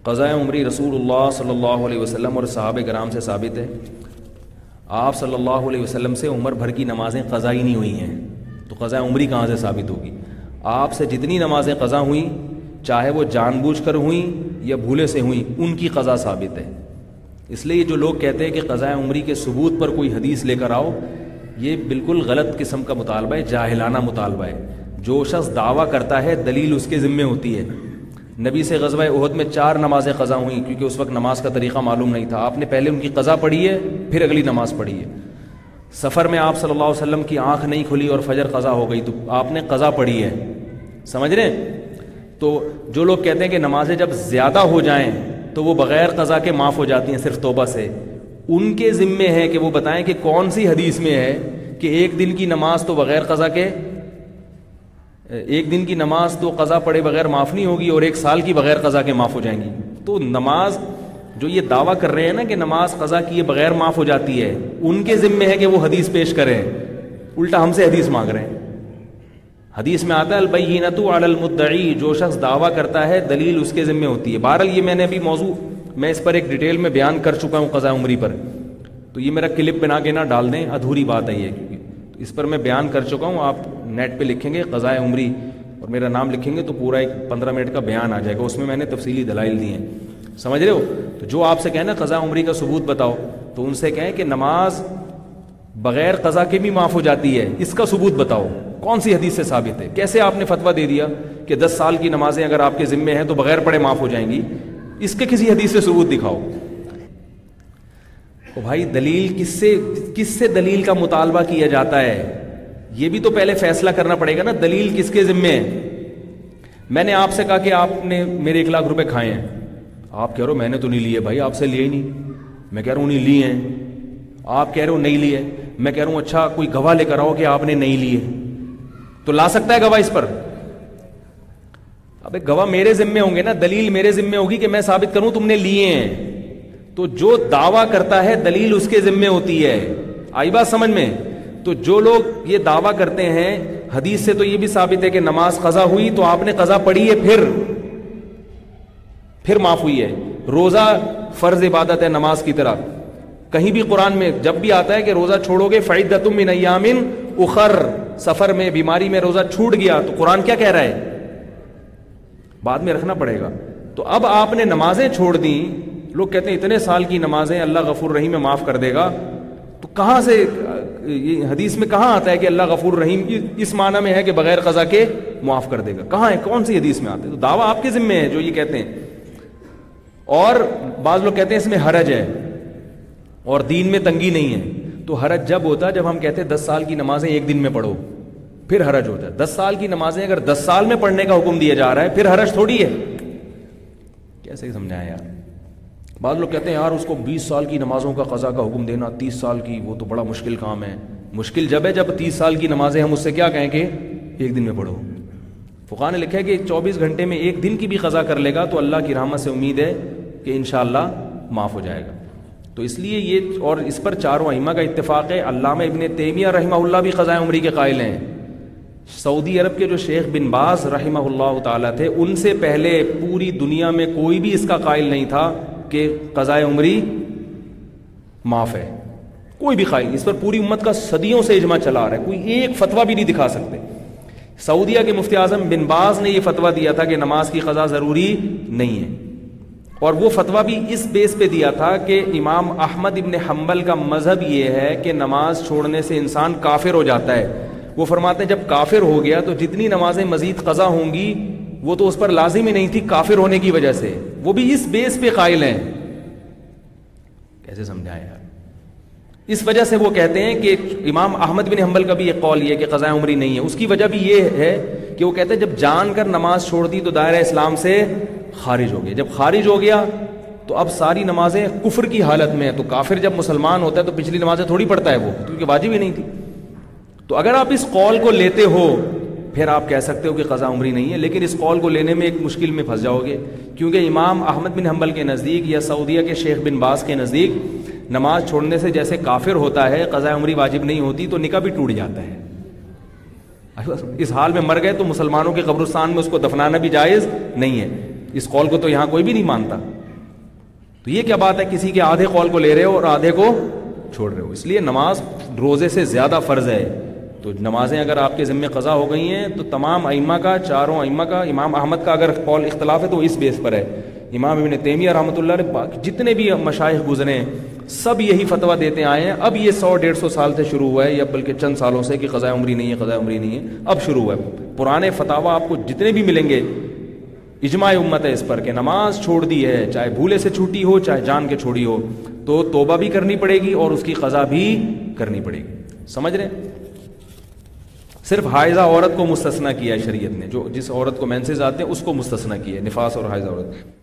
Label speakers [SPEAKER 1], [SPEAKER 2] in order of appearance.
[SPEAKER 1] قضاء عمری رسول اللہ صلی اللہ علیہ وسلم اور صحابہ کرام سے ثابت ہے. آپ صلی اللہ علیہ وسلم سے عمر بھر کی نمازیں قضا ہی نہیں ہوئی ہیں, تو قضاء عمری کہاں سے ثابت ہوگی؟ آپ سے جتنی نمازیں قضا ہوئیں, چاہے وہ جان بوجھ کر ہوئیں یا بھولے سے ہوئیں, ان کی قضا ثابت ہے. اس لیے جو لوگ کہتے ہیں کہ قضاء عمری کے ثبوت پر کوئی حدیث لے کر آؤ, یہ بالکل غلط قسم کا مطالبہ ہے, جاہلانہ مطالبہ ہے. جو شخص دعویٰ کرتا ہے دلیل اس کے ذمے ہوتی ہے. نبی سے غزوہ احد میں 4 نمازیں قضا ہوئیں, کیونکہ اس وقت نماز کا طریقہ معلوم نہیں تھا. آپ نے پہلے ان کی قضا پڑھی ہے, پھر اگلی نماز پڑھی ہے. سفر میں آپ صلی اللہ علیہ وسلم کی آنکھ نہیں کھلی اور فجر قضا ہو گئی, تو آپ نے قضا پڑھی ہے. سمجھ رہے ہیں؟ تو جو لوگ کہتے ہیں کہ نمازیں جب زیادہ ہو جائیں تو وہ بغیر قضا کے معاف ہو جاتی ہیں صرف توبہ سے, ان کے ذمے ہے کہ وہ بتائیں کہ کون سی حدیث میں ہے کہ ایک دن کی نماز تو بغیر قضا کے, ایک دن کی نماز تو قضا پڑے بغیر معاف نہیں ہوگی اور 1 سال کی بغیر قضا کے معاف ہو جائیں گی. تو نماز جو یہ دعویٰ کر رہے ہیں نا کہ نماز قضا کیے بغیر معاف ہو جاتی ہے, ان کے ذمے ہے کہ وہ حدیث پیش کریں. الٹا ہم سے حدیث مانگ رہے ہیں. حدیث میں آتا ہے البینۃ علی المدعی, جو شخص دعویٰ کرتا ہے دلیل اس کے ذمے ہوتی ہے. بہرحال یہ میں نے ابھی موضوع میں اس پر ایک ڈیٹیل میں بیان کر چکا ہوں قضاء عمری پر, تو یہ میرا کلپ بنا کے نہ ڈال دیں, ادھوری بات ہے یہ, کیونکہ تو اس پر میں بیان کر چکا ہوں. آپ نیٹ پہ لکھیں گے قضاء عمری اور میرا نام لکھیں گے تو پورا ایک 15 منٹ کا بیان آ جائے گا, اس میں نے تفصیلی دلائل دی ہیں. سمجھ رہے ہو؟ تو جو آپ سے کہیں نا قضاء عمری کا ثبوت بتاؤ, تو ان سے کہیں کہ نماز بغیر قضا کے بھی معاف ہو جاتی ہے, اس کا ثبوت بتاؤ, کون سی حدیث سے ثابت ہے؟ کیسے آپ نے فتویٰ دے دیا کہ 10 سال کی نمازیں اگر آپ کے ذمے ہیں تو بغیر پڑھے معاف ہو جائیں گی؟ اس کے کسی حدیث سے ثبوت دکھاؤ. تو بھائی دلیل کس سے دلیل کا مطالبہ کیا جاتا ہے, یہ بھی تو پہلے فیصلہ کرنا پڑے گا نا, دلیل کس کے ذمے ہے. میں نے آپ سے کہا کہ آپ نے میرے 1 لاکھ روپے کھائے ہیں, آپ کہہ رہے ہو میں نے تو نہیں لیے. بھائی آپ سے لیے ہی نہیں. میں کہہ رہا ہوں نہیں لیے ہیں, آپ کہہ رہے ہو نہیں لیے. میں کہہ رہا ہوں اچھا کوئی گواہ لے کر آؤ کہ آپ نے نہیں لیے, تو لا سکتا ہے گواہ اس پر؟ ابے گواہ میرے ذمے ہوں گے نا, دلیل میرے ذمے ہوگی کہ میں ثابت کروں تم نے لیے ہیں. تو جو دعویٰ کرتا ہے دلیل اس کے ذمے ہوتی ہے. آئی بات سمجھ میں؟ تو جو لوگ یہ دعویٰ کرتے ہیں حدیث سے تو یہ بھی ثابت ہے کہ نماز قضا ہوئی تو آپ نے قضا پڑھی ہے, پھر معاف ہوئی ہے. روزہ فرض عبادت ہے نماز کی طرح. کہیں بھی قرآن میں جب بھی آتا ہے کہ روزہ چھوڑو گے فعدۃ من ایام اخر, سفر میں بیماری میں روزہ چھوٹ گیا, تو قرآن کیا کہہ رہا ہے؟ بعد میں رکھنا پڑے گا. تو اب آپ نے نمازیں چھوڑ دیں, لوگ کہتے ہیں اتنے سال کی نمازیں اللہ غفور رحیم میں معاف کر دے گا, تو کہاں سے یہ حدیث میں کہاں آتا ہے کہ اللہ غفور رحیم اس معنی میں ہے کہ بغیر قضا کے معاف کر دے گا؟ کہاں ہے, کون سی حدیث میں آتا ہے؟ تو دعویٰ آپ کے ذمے ہے جو یہ کہتے ہیں. اور بعض لوگ کہتے ہیں اس میں حرج ہے اور دین میں تنگی نہیں ہے. تو حرج جب ہوتا ہے جب ہم کہتے ہیں 10 سال کی نمازیں 1 دن میں پڑھو, پھر حرج ہوتا ہے. 10 سال کی نمازیں اگر 10 سال میں پڑھنے کا حکم دیا جا رہا ہے پھر حرج تھوڑی ہے. کیسے سمجھائیں یار؟ بعض لوگ کہتے ہیں یار اس کو 20 سال کی نمازوں کا قضا کا حکم دینا, 30 سال کی, وہ تو بڑا مشکل کام ہے. مشکل جب ہے جب 30 سال کی نمازیں ہم اس سے کیا کہیں کہ 1 دن میں پڑھو. فقہاء نے لکھا ہے کہ 24 گھنٹے میں 1 دن کی بھی قضا کر لے گا تو اللہ کی رحمت سے امید ہے کہ انشاءاللہ معاف ہو جائے گا. تو اس لیے یہ, اور اس پر چاروں ائمہ کا اتفاق ہے. علامہ ابن تیمیہ رحمہ اللہ بھی قضاء عمری کے قائل ہیں. سعودی عرب کے جو شیخ بن باز رحمہ اللہ تعالیٰ تھے, ان سے پہلے پوری دنیا میں کوئی بھی اس کا قائل نہیں تھا کہ قضاء عمری معاف ہے. کوئی بھی قائل, اس پر پوری امت کا صدیوں سے اجماع چلا آ رہا ہے. کوئی ایک فتویٰ بھی نہیں دکھا سکتے. سعودیہ کے مفتی اعظم بن باز نے یہ فتویٰ دیا تھا کہ نماز کی قضا ضروری نہیں ہے, اور وہ فتویٰ بھی اس بیس پہ دیا تھا کہ امام احمد ابن حنبل کا مذہب یہ ہے کہ نماز چھوڑنے سے انسان کافر ہو جاتا ہے. وہ فرماتے ہیں جب کافر ہو گیا تو جتنی نمازیں مزید قضا ہوں گی وہ تو اس پر لازم ہی نہیں تھی کافر ہونے کی وجہ سے. وہ بھی اس بیس پہ قائل ہیں. کیسے سمجھائیں یار؟ اس وجہ سے وہ کہتے ہیں کہ امام احمد بن حنبل کا بھی ایک قول یہ کہ قضاء عمری نہیں ہے. اس کی وجہ بھی یہ ہے کہ وہ کہتے ہیں جب جان کر نماز چھوڑ دی تو دائرہ اسلام سے خارج ہو گیا. جب خارج ہو گیا تو اب ساری نمازیں کفر کی حالت میں ہے. تو کافر جب مسلمان ہوتا ہے تو پچھلی نمازیں تھوڑی پڑھتا ہے وہ, کیونکہ واجب ہی نہیں تھی. تو اگر آپ اس قول کو لیتے ہو پھر آپ کہہ سکتے ہو کہ قضاء عمری نہیں ہے, لیکن اس قول کو لینے میں ایک مشکل میں پھنس جاؤ گے, کیونکہ امام احمد بن حنبل کے نزدیک یا سعودیہ کے شیخ بن باز کے نزدیک نماز چھوڑنے سے جیسے کافر ہوتا ہے قضاء عمری واجب نہیں ہوتی, تو نکاح بھی ٹوٹ جاتا ہے. اس حال میں مر گئے تو مسلمانوں کے قبرستان میں اس کو دفنانا بھی جائز نہیں ہے. اس قول کو تو یہاں کوئی بھی نہیں مانتا. تو یہ کیا بات ہے کسی کے آدھے قول کو لے رہے ہو اور آدھے کو چھوڑ رہے ہو. اس لیے نماز روزے سے زیادہ فرض ہے. تو نمازیں اگر آپ کے ذمہ قضا ہو گئی ہیں تو تمام ائمہ کا, چاروں ائمہ کا, امام احمد کا اگر قول اختلاف ہے تو اس بیس پر ہے. امام ابن تیمیہ رحمۃ اللہ علیہ جتنے بھی مشائخ گزرے ہیں سب یہی فتویٰ دیتے آئے ہیں. اب یہ 100-150 سال سے شروع ہوا ہے, یا بلکہ چند سالوں سے, کہ قضاء عمری نہیں ہے, قضاء عمری نہیں ہے, اب شروع ہوا ہے. پرانے فتاویٰ آپ کو جتنے بھی ملیں گے اجماع امت ہے اس پر کہ نماز چھوڑ دی ہے, چاہے بھولے سے چھوٹی ہو چاہے جان کے چھوڑی ہو, تو توبہ بھی کرنی پڑے گی اور اس کی قضا بھی کرنی پڑے گی. سمجھ رہے ہیں؟ صرف حائضہ عورت کو مستثنیٰ کیا ہے شریعت نے, جو جس عورت کو مینسز آتے ہیں اس کو مستثنیٰ کیا ہے, نفاس اور حائضہ عورت.